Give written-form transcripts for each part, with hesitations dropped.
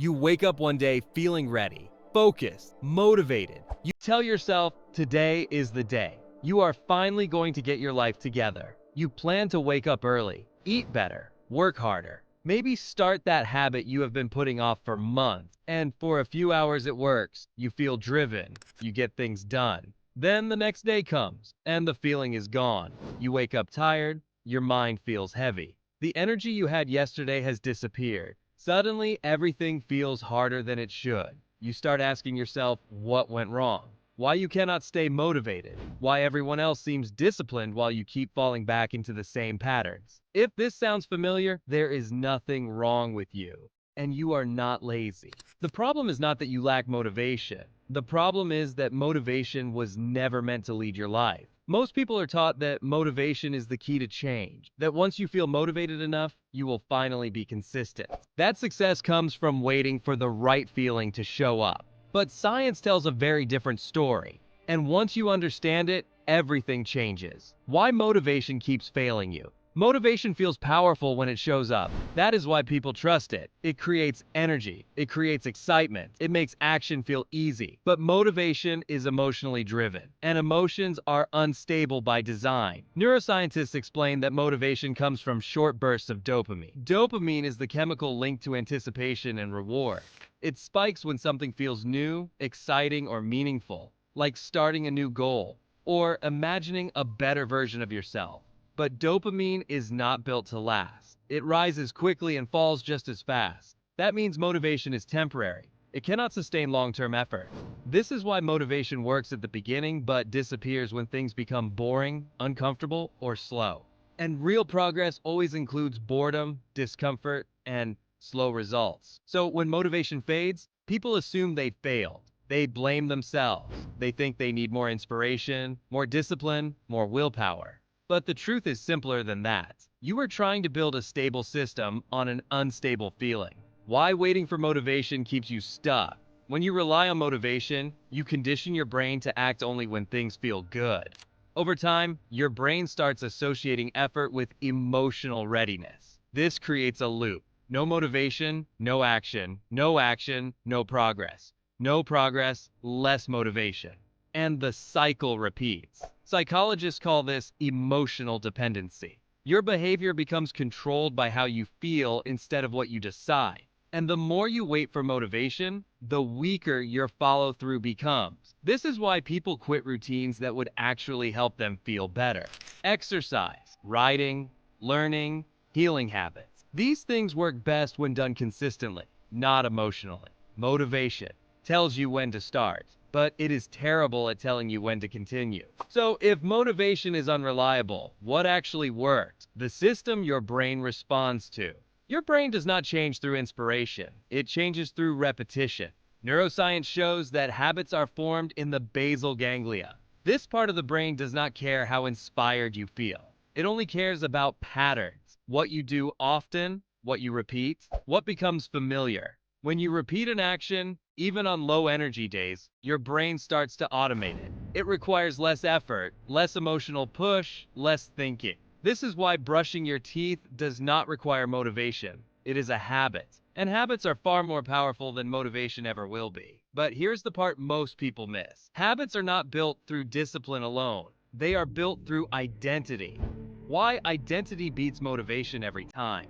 You wake up one day feeling ready, focused, motivated. You tell yourself, today is the day. You are finally going to get your life together. You plan to wake up early, eat better, work harder. Maybe start that habit you have been putting off for months. And for a few hours it works. You feel driven. You get things done. Then the next day comes, and the feeling is gone. You wake up tired. Your mind feels heavy. The energy you had yesterday has disappeared. Suddenly, everything feels harder than it should. You start asking yourself what went wrong, why you cannot stay motivated, why everyone else seems disciplined while you keep falling back into the same patterns. If this sounds familiar, there is nothing wrong with you, and you are not lazy. The problem is not that you lack motivation. The problem is that motivation was never meant to lead your life. Most people are taught that motivation is the key to change, that once you feel motivated enough, you will finally be consistent. That success comes from waiting for the right feeling to show up. But science tells a very different story, and once you understand it, everything changes. Why motivation keeps failing you? Motivation feels powerful when it shows up. That is why people trust it. It creates energy. It creates excitement. It makes action feel easy. But motivation is emotionally driven, and emotions are unstable by design. Neuroscientists explain that motivation comes from short bursts of dopamine. Dopamine is the chemical linked to anticipation and reward. It spikes when something feels new, exciting, or meaningful, like starting a new goal or imagining a better version of yourself. But dopamine is not built to last. It rises quickly and falls just as fast. That means motivation is temporary. It cannot sustain long-term effort. This is why motivation works at the beginning but disappears when things become boring, uncomfortable, or slow. And real progress always includes boredom, discomfort, and slow results. So when motivation fades, people assume they failed. They blame themselves. They think they need more inspiration, more discipline, more willpower. But the truth is simpler than that. You are trying to build a stable system on an unstable feeling. Why waiting for motivation keeps you stuck? When you rely on motivation, you condition your brain to act only when things feel good. Over time, your brain starts associating effort with emotional readiness. This creates a loop. No motivation, no action, no action, no progress. No progress, less motivation. And the cycle repeats. Psychologists call this emotional dependency. Your behavior becomes controlled by how you feel instead of what you decide. And the more you wait for motivation, the weaker your follow-through becomes. This is why people quit routines that would actually help them feel better. Exercise, writing, learning, healing habits. These things work best when done consistently, not emotionally. Motivation tells you when to start, but it is terrible at telling you when to continue. So if motivation is unreliable, what actually works? The system your brain responds to. Your brain does not change through inspiration. It changes through repetition. Neuroscience shows that habits are formed in the basal ganglia. This part of the brain does not care how inspired you feel. It only cares about patterns. What you do often, what you repeat, what becomes familiar. When you repeat an action, even on low energy days, your brain starts to automate it. It requires less effort, less emotional push, less thinking. This is why brushing your teeth does not require motivation. It is a habit. And habits are far more powerful than motivation ever will be. But here's the part most people miss. Habits are not built through discipline alone. They are built through identity. Why identity beats motivation every time?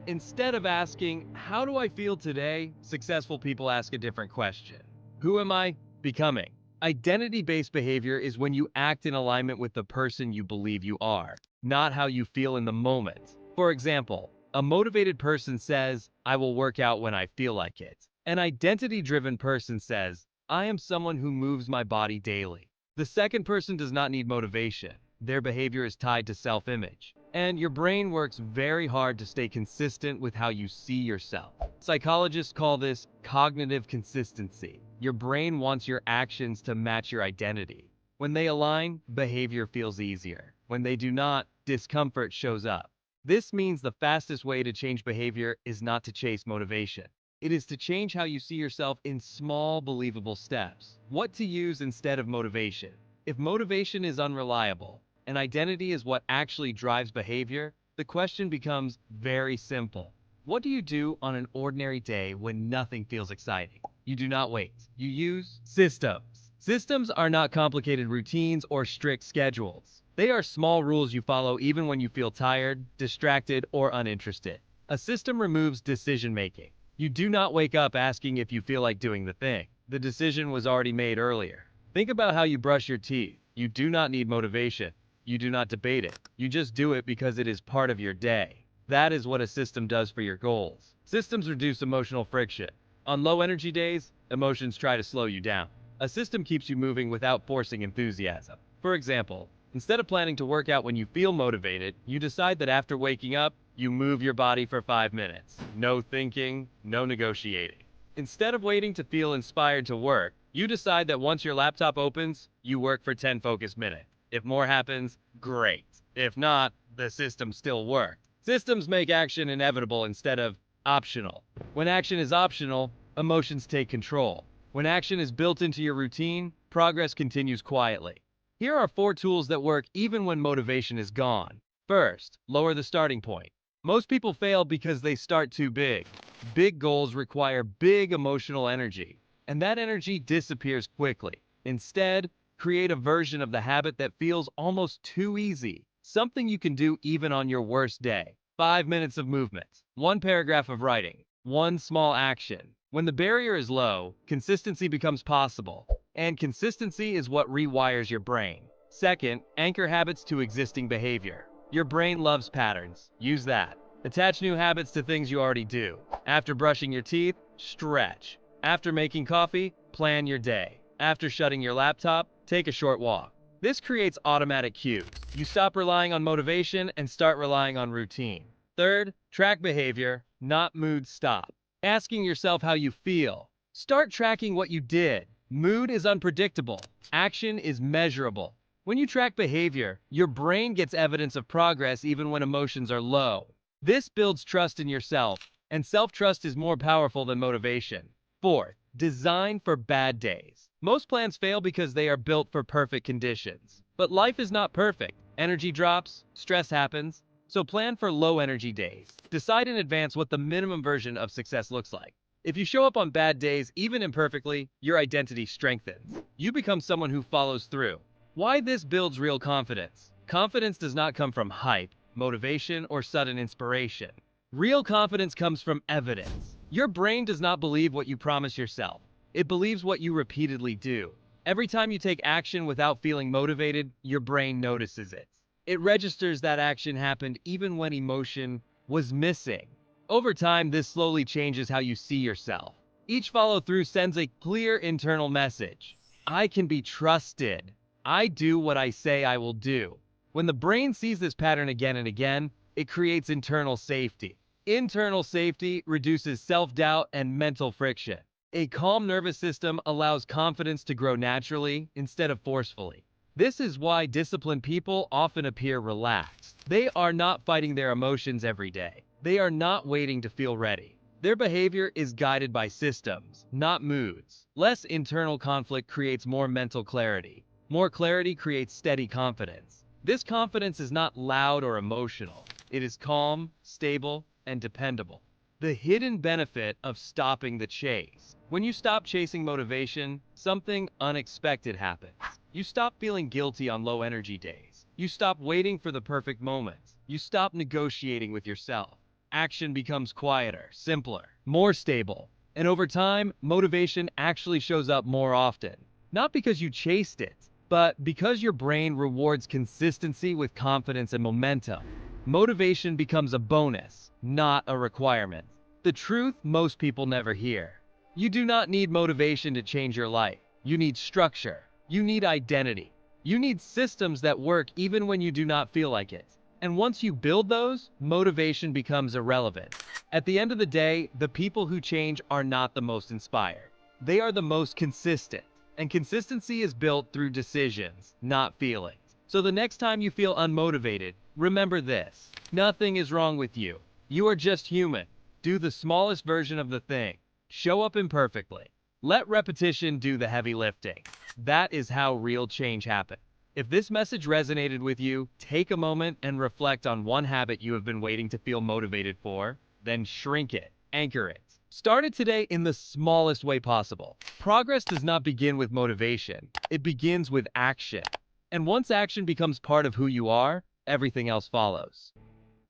Instead of asking, how do I feel today? Successful people ask a different question. Who am I becoming? Identity-based behavior is when you act in alignment with the person you believe you are, not how you feel in the moment. For example, a motivated person says, I will work out when I feel like it. An identity-driven person says, I am someone who moves my body daily. The second person does not need motivation. Their behavior is tied to self-image. And your brain works very hard to stay consistent with how you see yourself. Psychologists call this cognitive consistency. Your brain wants your actions to match your identity. When they align, behavior feels easier. When they do not, discomfort shows up. This means the fastest way to change behavior is not to chase motivation. It is to change how you see yourself in small, believable steps. What to use instead of motivation. If motivation is unreliable, and identity is what actually drives behavior, the question becomes very simple. What do you do on an ordinary day when nothing feels exciting? You do not wait. You use systems. Systems are not complicated routines or strict schedules. They are small rules you follow even when you feel tired, distracted, or uninterested. A system removes decision making. You do not wake up asking if you feel like doing the thing. The decision was already made earlier. Think about how you brush your teeth. You do not need motivation. You do not debate it. You just do it because it is part of your day. That is what a system does for your goals. Systems reduce emotional friction. On low energy days, emotions try to slow you down. A system keeps you moving without forcing enthusiasm. For example, instead of planning to work out when you feel motivated, you decide that after waking up, you move your body for 5 minutes. No thinking, no negotiating. Instead of waiting to feel inspired to work, you decide that once your laptop opens, you work for 10 focused minutes. If more happens, great. If not, the system still worked. Systems make action inevitable instead of optional. When action is optional, emotions take control. When action is built into your routine, progress continues quietly. Here are 4 tools that work even when motivation is gone. First, lower the starting point. Most people fail because they start too big. Big goals require big emotional energy, and that energy disappears quickly. Instead, create a version of the habit that feels almost too easy. Something you can do even on your worst day. 5 minutes of movement, 1 paragraph of writing, 1 small action. When the barrier is low, consistency becomes possible, and consistency is what rewires your brain. Second, anchor habits to existing behavior. Your brain loves patterns. Use that. Attach new habits to things you already do. After brushing your teeth, stretch. After making coffee, plan your day. After shutting your laptop, take a short walk. This creates automatic cues. You stop relying on motivation and start relying on routine. Third, track behavior, not mood. Stop asking yourself how you feel. Start tracking what you did. Mood is unpredictable. Action is measurable. When you track behavior, your brain gets evidence of progress even when emotions are low. This builds trust in yourself, and self-trust is more powerful than motivation. Fourth, design for bad days. Most plans fail because they are built for perfect conditions. But life is not perfect. Energy drops, stress happens, so plan for low energy days. Decide in advance what the minimum version of success looks like. If you show up on bad days, even imperfectly, your identity strengthens. You become someone who follows through. Why this builds real confidence? Confidence does not come from hype, motivation, or sudden inspiration. Real confidence comes from evidence. Your brain does not believe what you promise yourself. It believes what you repeatedly do. Every time you take action without feeling motivated, your brain notices it. It registers that action happened even when emotion was missing. Over time, this slowly changes how you see yourself. Each follow-through sends a clear internal message. I can be trusted. I do what I say I will do. When the brain sees this pattern again and again, it creates internal safety. Internal safety reduces self-doubt and mental friction. A calm nervous system allows confidence to grow naturally instead of forcefully. This is why disciplined people often appear relaxed. They are not fighting their emotions every day. They are not waiting to feel ready. Their behavior is guided by systems, not moods. Less internal conflict creates more mental clarity. More clarity creates steady confidence. This confidence is not loud or emotional. It is calm, stable, and dependable. The hidden benefit of stopping the chase. When you stop chasing motivation, something unexpected happens. You stop feeling guilty on low energy days. You stop waiting for the perfect moments. You stop negotiating with yourself. Action becomes quieter, simpler, more stable. And over time, motivation actually shows up more often. Not because you chased it, but because your brain rewards consistency with confidence and momentum. Motivation becomes a bonus, not a requirement. The truth most people never hear. You do not need motivation to change your life. You need structure. You need identity. You need systems that work even when you do not feel like it. And once you build those, motivation becomes irrelevant. At the end of the day, the people who change are not the most inspired. They are the most consistent. And consistency is built through decisions, not feelings. So the next time you feel unmotivated, remember this. Nothing is wrong with you. You are just human. Do the smallest version of the thing. Show up imperfectly. Let repetition do the heavy lifting. That is how real change happens. If this message resonated with you, take a moment and reflect on one habit you have been waiting to feel motivated for. then shrink it, anchor it. Start it today in the smallest way possible. Progress does not begin with motivation, it begins with action. And once action becomes part of who you are, everything else follows.